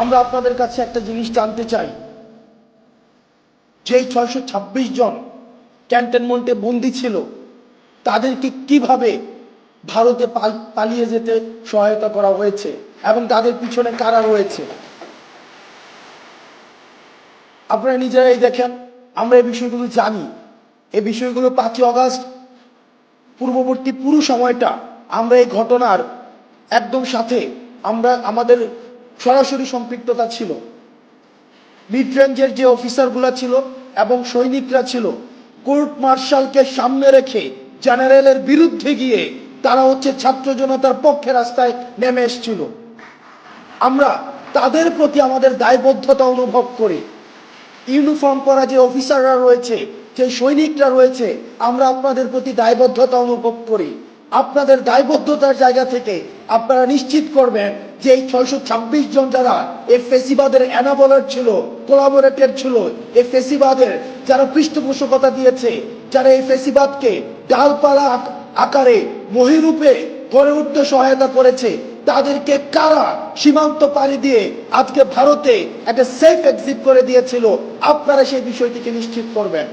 আমরা আপনাদের কাছে একটা জিনিস জানতে চাই, যে 626 জন ক্যান্টনমেন্টে বন্দী ছিল তাদেরকে কিভাবে ভারতে পালিয়ে যেতে সহায়তা করা হয়েছে এবং তাদের পিছনে কারা রয়েছে। আপনারা নিজেরাই দেখেন, আমরা এই বিষয়গুলো জানি। এই বিষয়গুলো 5ই অগাস্ট পূর্ববর্তী পুরো সময়টা আমরা এই ঘটনার একদম সাথে আমাদের সরাসরি সম্পৃক্ততা ছিল। মিড রেঞ্জের যে অফিসারগুলা ছিল এবং সৈনিকরা ছিল, কোর্ট মার্শালকে সামনে রেখে জেনারেলের বিরুদ্ধে গিয়ে তারা ছাত্র জনতার পক্ষে রাস্তায় নেমে এসেছিল। আমরা তাদের প্রতি আমাদের দায়বদ্ধতা অনুভব করি। ইউনিফর্ম পরা যে অফিসাররা রয়েছে, যে সৈনিকরা রয়েছে, আমরা আপনাদের প্রতি দায়বদ্ধতা অনুভব করি। আপনাদের দায়বদ্ধতার জায়গা থেকে আপনারা নিশ্চিত করবেন যে এই 626 জন যারা এই ফেসিবাদের এনাবলার ছিল, কোলাবোরেটর ছিল, এই ফেসিবাদের যারা পৃষ্ঠপোষকতা দিয়েছে, যারা এই ফেসিবাদকে ডালপালা আকারে মহিরূপে গড়ে উঠতে সহায়তা করেছে, তাদেরকে কারা সীমান্ত পাড়ি দিয়ে আজকে ভারতে একটা সেফ এক্সিট করে দিয়েছিল, আপনারা সেই বিষয়টিকে নিশ্চিত করবেন।